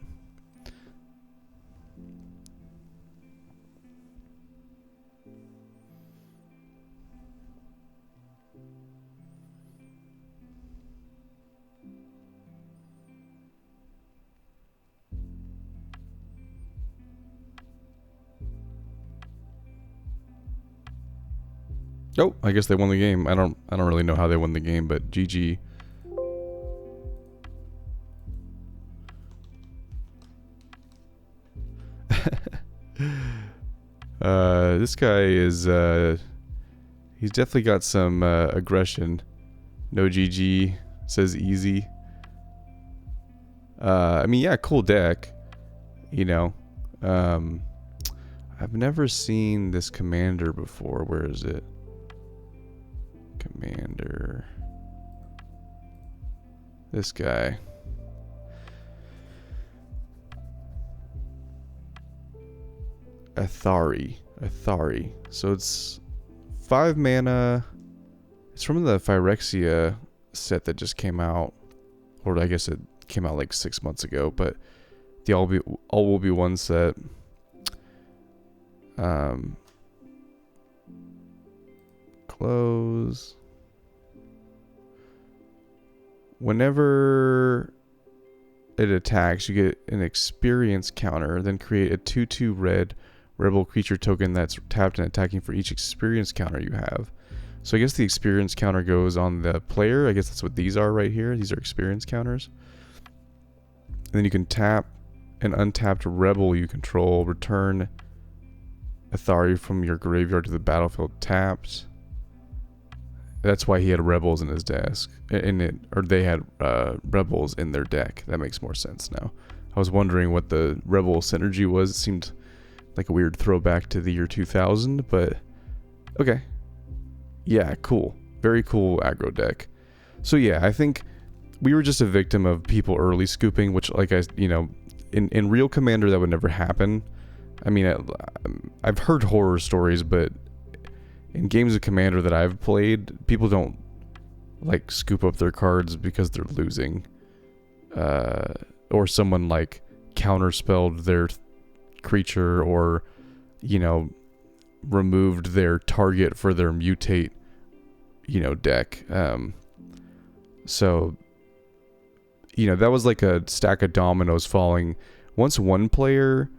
Oh, I guess they won the game. I don't really know how they won the game, but GG. This guy is he's definitely got some aggression. No GG, says easy. I mean, yeah, cool deck. You know, I've never seen this commander before. Where is it? Commander. This guy. Athari. So it's 5 mana. It's from the Phyrexia set that just came out. Or I guess it came out like 6 months ago, but the all will be one set. Close. Whenever it attacks, you get an experience counter, then create a 2/2 red rebel creature token that's tapped and attacking for each experience counter you have. So I guess the experience counter goes on the player. I guess that's what these are right here. These are experience counters. And then you can tap an untapped rebel you control, return Athari from your graveyard to the battlefield tapped. That's why he had rebels in his desk, or they had rebels in their deck. That makes more sense now. I was wondering what the Rebel synergy was. It seemed like a weird throwback to the year 2000, but okay. Yeah, cool. Very cool aggro deck. So yeah, I think we were just a victim of people early scooping, which, like, in real Commander that would never happen. I mean, I've heard horror stories, but in games of Commander that I've played, people don't like scoop up their cards because they're losing, or someone like counterspelled their creature, or removed their target for their mutate deck. So that was like a stack of dominoes falling. Once one player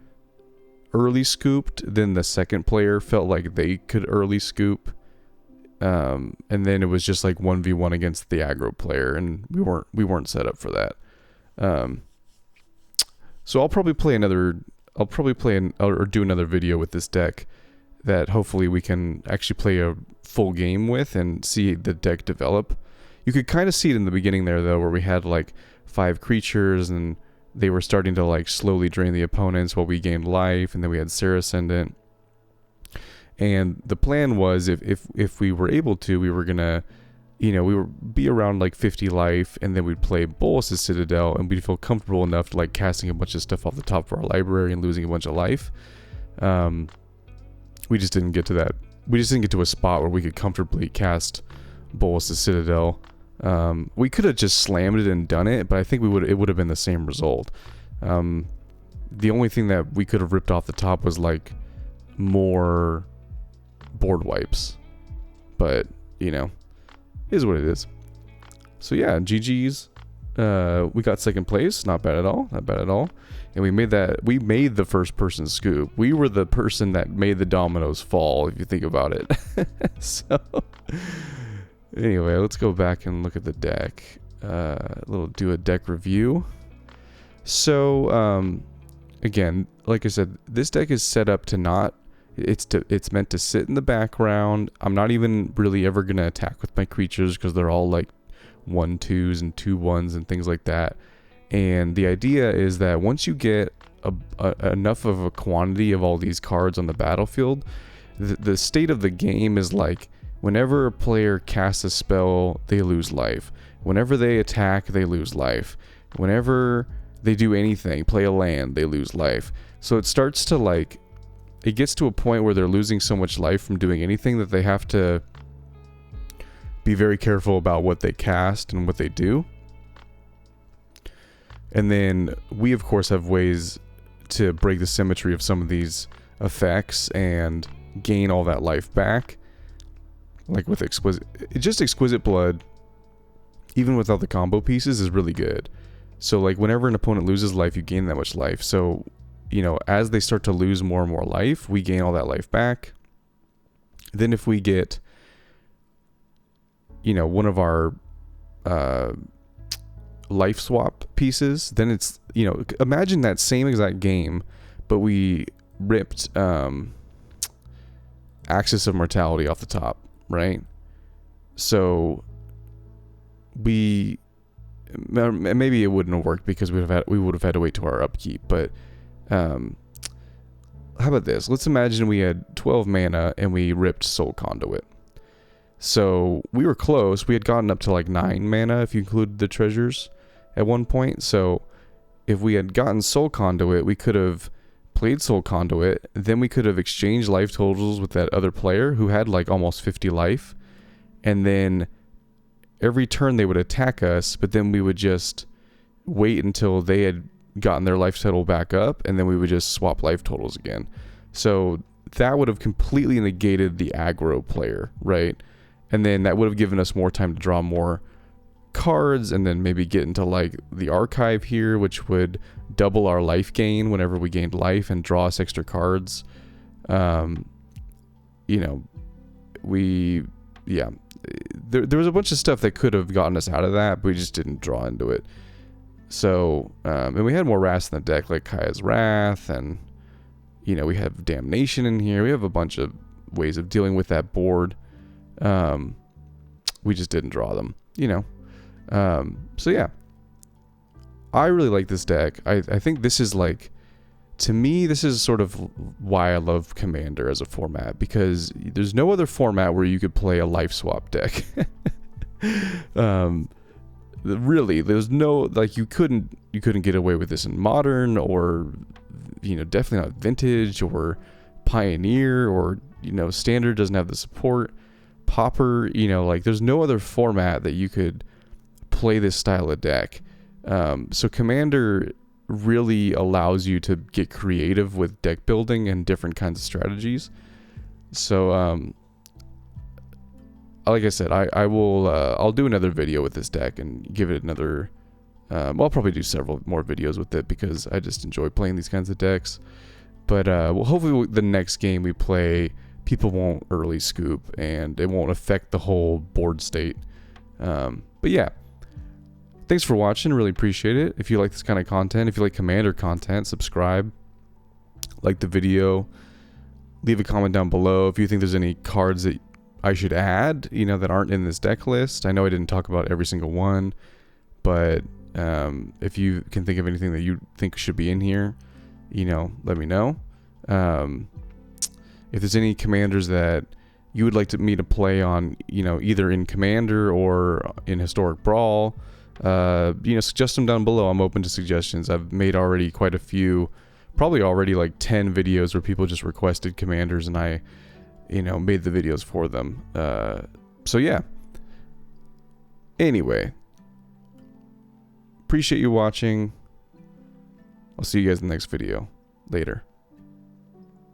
early scooped, then the second player felt like they could early scoop, and then it was just like 1v1 against the aggro player, and we weren't set up for that. So I'll probably play or do another video with this deck that hopefully we can actually play a full game with and see the deck develop. You could kind of see it in the beginning there, though, where we had like 5 creatures and they were starting to like slowly drain the opponents while we gained life, and then we had Serra Ascendant. And the plan was, if we were able to, we were gonna, we would be around like 50 life, and then we'd play Bolas's Citadel, and we'd feel comfortable enough to like casting a bunch of stuff off the top of our library and losing a bunch of life. We just didn't get to that. We just didn't get to a spot where we could comfortably cast Bolas's Citadel. We could have just slammed it and done it, but I think it would have been the same result. The only thing that we could have ripped off the top was like more board wipes, but is what it is. So yeah, GG's. We got second place. Not bad at all. And we made the first person scoop. We were the person that made the dominoes fall, if you think about it. So anyway, let's go back and look at the deck. Do a deck review. So again, like I said, this deck is set up to not. It's meant to sit in the background. I'm not even really ever gonna attack with my creatures because they're all like 1/2s and 2/1s and things like that. And the idea is that once you get enough of a quantity of all these cards on the battlefield, the state of the game is like, whenever a player casts a spell, they lose life. Whenever they attack, they lose life. Whenever they do anything, play a land, they lose life. So it starts to like, it gets to a point where they're losing so much life from doing anything that they have to be very careful about what they cast and what they do. And then we, of course, have ways to break the symmetry of some of these effects and gain all that life back. Like with Exquisite Blood, even without the combo pieces, is really good. So like whenever an opponent loses life, you gain that much life. So, as they start to lose more and more life, we gain all that life back. Then if we get, one of our life swap pieces, then it's, imagine that same exact game, but we ripped Axis of Mortality off the top, right? So maybe it wouldn't have worked because we would have had to wait to our upkeep, but how about this? Let's imagine we had 12 mana and we ripped Soul Conduit. So we were close. We had gotten up to like 9 mana if you include the treasures at one point. So if we had gotten Soul Conduit, we could have played Soul Conduit. Then we could have exchanged life totals with that other player who had like almost 50 life. And then every turn they would attack us, but then we would just wait until they had gotten their life total back up, and then we would just swap life totals again. So that would have completely negated the aggro player, right? And then that would have given us more time to draw more cards, and then maybe get into like the archive here, which would double our life gain whenever we gained life and draw us extra cards. There was a bunch of stuff that could have gotten us out of that, but we just didn't draw into it. So, and we had more wraths in the deck, like Kaya's Wrath, and, we have Damnation in here. We have a bunch of ways of dealing with that board. We just didn't draw them, So yeah. I really like this deck. I think this is like, to me, this is sort of why I love Commander as a format, because there's no other format where you could play a life swap deck. Really, there's no, like, you couldn't get away with this in Modern, or, you know, definitely not Vintage or Pioneer, or, you know, Standard doesn't have the support. Pauper, you know, like, there's no other format that you could play this style of deck. So Commander really allows you to get creative with deck building and different kinds of strategies. So like I said, I will I'll do another video with this deck and give it another I'll probably do several more videos with it, because I just enjoy playing these kinds of decks. But well, hopefully the next game we play, people won't early scoop and it won't affect the whole board state. But yeah, thanks for watching. Really appreciate it. If you like this kind of content, if you like Commander content, subscribe, like the video, leave a comment down below if you think there's any cards that I should add, you know, that aren't in this deck list. I know I didn't talk about every single one, but if you can think of anything that you think should be in here, you know, let me know. If there's any commanders that you would like me to play on, you know, either in Commander or in Historic Brawl, you know, suggest them down below. I'm open to suggestions. I've made already quite a few, probably already like 10 videos where people just requested commanders and I, you know, made the videos for them. So yeah. Anyway, appreciate you watching. I'll see you guys in the next video. Later.